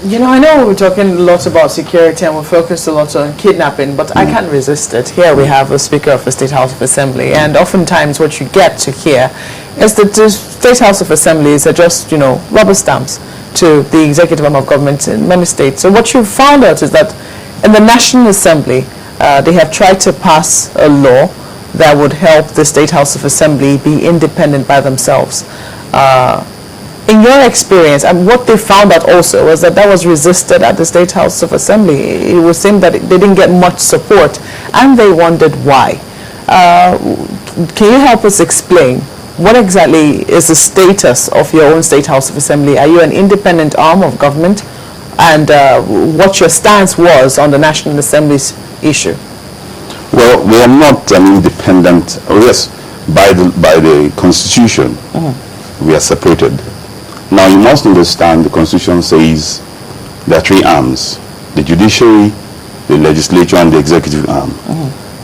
I know we're talking a lot about security and we're focused a lot on kidnapping, but I can't resist it. Here we have a Speaker of the State House of Assembly, and oftentimes what you get to hear is that the State House of Assemblies are just, rubber stamps to the executive arm of government in many states. So what you found out is that in the National Assembly, they have tried to pass a law that would help the State House of Assembly be independent by themselves. In your experience, and what they found out also was that was resisted at the State House of Assembly. It would seem that they didn't get much support, and they wondered why. Can you help us explain what exactly is the status of your own State House of Assembly? Are you an independent arm of government? And what your stance was on the National Assembly's issue? Well, we are not an independent. Yes, by the Constitution, we are separated. Now, you must understand the Constitution says there are three arms: the judiciary, the legislature, and the executive arm.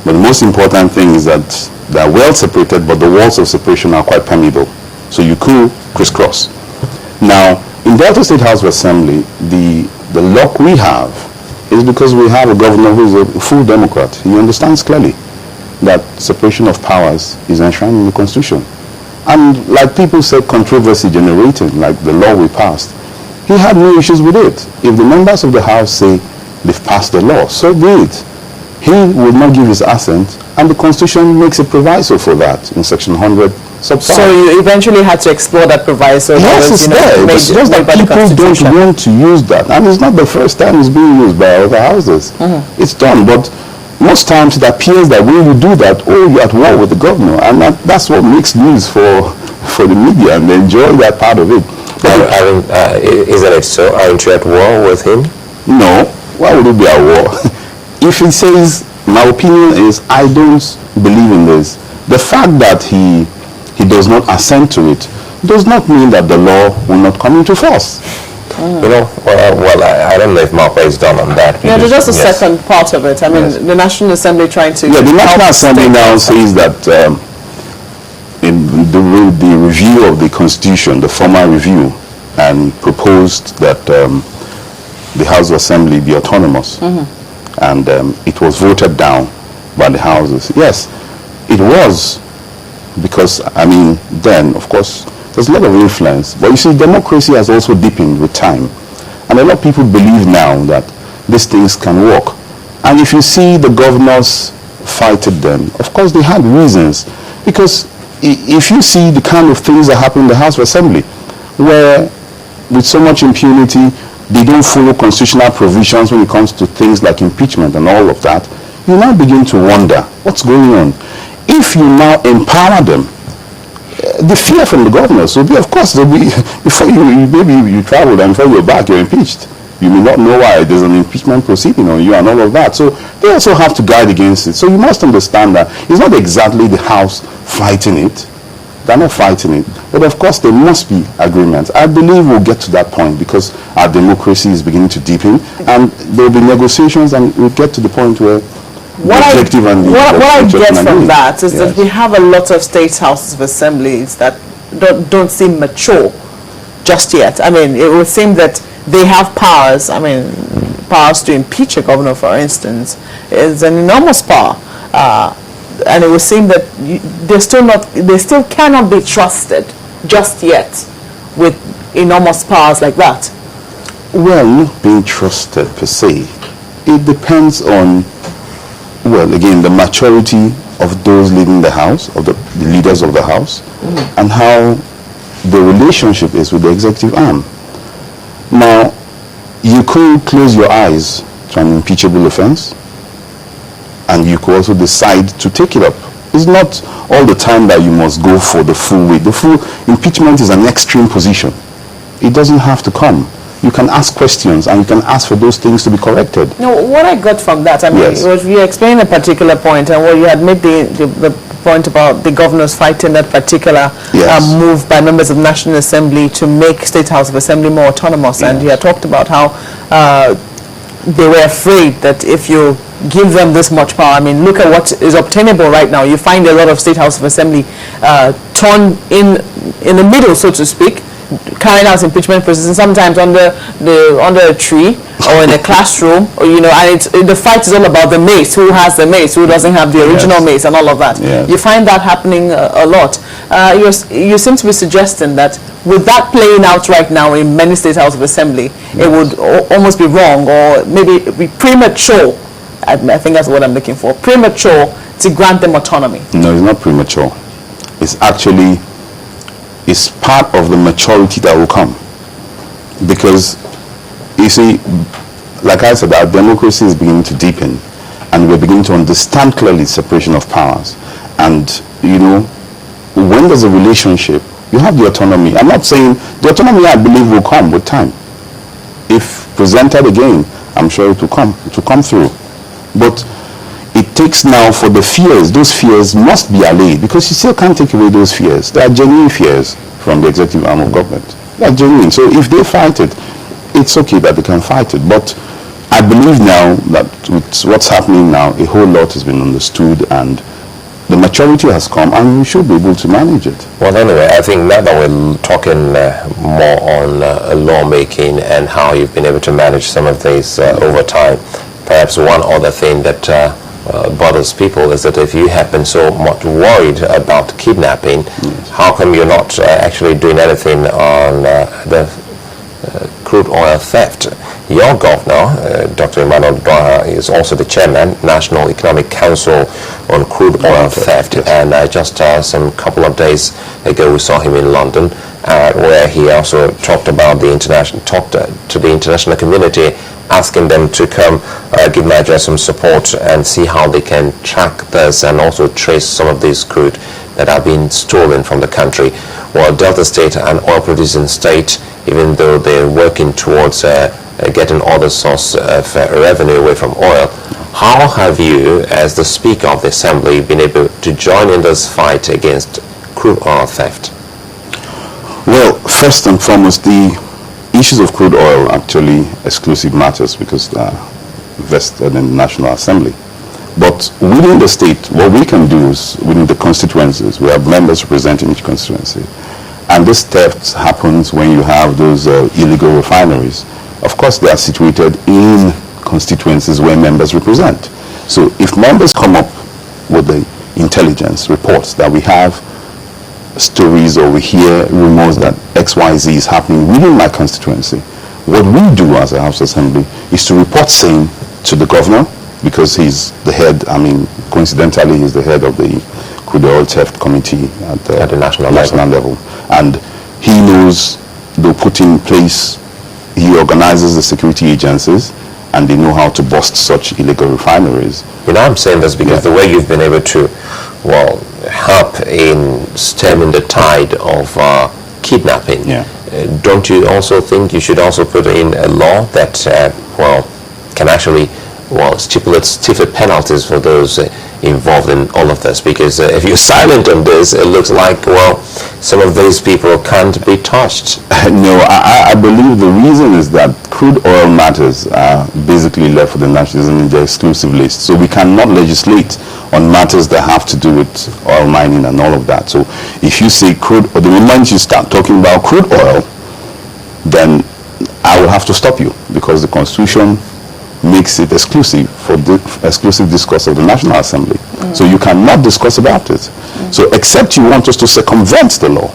But the most important thing is that they are well separated, but the walls of separation are quite permeable. So you could crisscross. Now, in Delta State House of Assembly, the luck we have is because we have a governor who is a full Democrat. He understands clearly that separation of powers is enshrined in the Constitution. And like people said, controversy generating, like the law we passed, he had no issues with it. If the members of the House say they've passed the law, so be it. He would not give his assent, and the Constitution makes a proviso for that in Section 100. So you eventually had to explore that proviso. Yes, it's there. It's just that people don't want to use that. And it's not the first time it's being used by other houses. It's done, but most times it appears that when you do that, you're at war with the governor, and that's what makes news for the media, and they enjoy that part of it. Isn't it so? Aren't you at war with him? No. Why would it be at war? If he says, my opinion is, I don't believe in this, the fact that he does not assent to it does not mean that the law will not come into force. I don't know if Marpa is done on that. Yeah, there's just a second part of it. I mean, the National Assembly trying to... Yeah, the National Assembly now says that in the review of the Constitution, the formal review, and proposed that the House of Assembly be autonomous. And it was voted down by the houses. Yes, it was, because, then, of course, there's a lot of influence. But you see, democracy has also deepened with time. And a lot of people believe now that these things can work. And if you see the governors fighted them, of course they had reasons. Because if you see the kind of things that happen in the House of Assembly, where with so much impunity, they don't follow constitutional provisions when it comes to things like impeachment and all of that, you now begin to wonder what's going on. If you now empower them, the fear from the governors will be, of course, they'll be, before you travel and before you're back, you're impeached. You may not know why there's an impeachment proceeding on you and all of that. So they also have to guard against it. So you must understand that it's not exactly the House fighting it. They're not fighting it. But of course, there must be agreements. I believe we'll get to that point because our democracy is beginning to deepen. And there'll be negotiations, and we'll get to the point where what I get from that is that we have a lot of state houses of assemblies that don't seem mature just yet. I mean, it would seem that they have powers. I mean, powers to impeach a governor, for instance, is an enormous power. And it would seem that they still cannot be trusted just yet with enormous powers like that. Well, not being trusted per se. It depends on, well, again, the maturity of those leading the House, of the leaders of the House, and how the relationship is with the executive arm. Now, you could close your eyes to an impeachable offense, and you could also decide to take it up. It's not all the time that you must go for the full weight. The full impeachment is an extreme position. It doesn't have to come. You can ask questions, and you can ask for those things to be corrected. No, what I got from that, I mean, you explained a particular point, and you had made the point about the governors fighting that particular move by members of the National Assembly to make State House of Assembly more autonomous, and you had talked about how they were afraid that if you give them this much power, I mean, look at what is obtainable right now. You find a lot of State House of Assembly torn in the middle, so to speak, carrying out impeachment process, and sometimes under a tree or in a classroom, or, you know, and the fight is all about the mace, who has the mace, who doesn't have the original mace, and all of that. Yes. You find that happening a lot. You seem to be suggesting that with that playing out right now in many state House of Assembly, it would almost be wrong, or maybe be premature. I think that's what I'm looking for. Premature to grant them autonomy. No, it's not premature. It's actually, it's part of the maturity that will come. Because, you see, like I said, our democracy is beginning to deepen, and we're beginning to understand clearly separation of powers. And, you know, when there's a relationship, you have the autonomy. I'm not saying, the autonomy, I believe, will come with time. If presented again, I'm sure it will come through. But it takes now for the fears, those fears must be allayed, because you still can't take away those fears. They are genuine fears from the executive arm of government. They are genuine. So if they fight it, it's okay that they can fight it. But I believe now that with what's happening now, a whole lot has been understood, and the maturity has come, and we should be able to manage it. Well, anyway, I think now that we're talking more on lawmaking and how you've been able to manage some of these over time, perhaps one other thing that bothers people is that if you have been so much worried about kidnapping, how come you're not actually doing anything on the crude oil theft? Your governor, Dr. Emmanuel Dwyer, is also the chairman, National Economic Council on Crude Oil Theft, and just some couple of days ago we saw him in London, where he also talked about the to the international community, asking them to come give Nigeria some support and see how they can track this and also trace some of these crude that are being stolen from the country. Well, Delta State, an oil-producing state, even though they're working towards getting other source of revenue away from oil, how have you, as the Speaker of the Assembly, been able to join in this fight against crude oil theft? Well, first and foremost, the issues of crude oil actually exclusive matters, because they are vested in the National Assembly. But within the state, what we can do is, within the constituencies, we have members representing each constituency. And this theft happens when you have those illegal refineries. Of course, they are situated in constituencies where members represent. So if members come up with the intelligence reports that we have stories, or we hear rumors that XYZ is happening within my constituency, what we do as a House Assembly is to report same to the governor, because he's the head, coincidentally, he's the head of the Crude Oil Theft Committee at the national level. And he knows they'll put in place, he organizes the security agencies, and they know how to bust such illegal refineries. You know, I'm saying this because the way you've been able to, help in stemming the tide of kidnapping, don't you also think you should also put in a law that, can actually, stipulate stiffer penalties for those involved in all of this? Because if you're silent on this, it looks like, some of these people can't be touched. No, I believe the reason is that crude oil matters are basically left for the nationalism in the exclusive list. So we cannot legislate on matters that have to do with oil mining and all of that. So if you say crude, or the moment you start talking about crude oil, then I will have to stop you, because the Constitution makes it exclusive for the exclusive discourse of the National Assembly. So you cannot discuss about it. So except you want us to circumvent the law,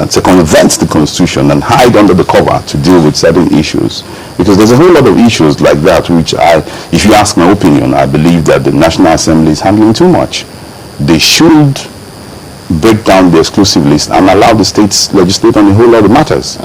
circumvent the Constitution, and hide under the cover to deal with certain issues. Because there's a whole lot of issues like that which if you ask my opinion, I believe that the National Assembly is handling too much. They should break down the exclusive list and allow the states legislate on a whole lot of matters.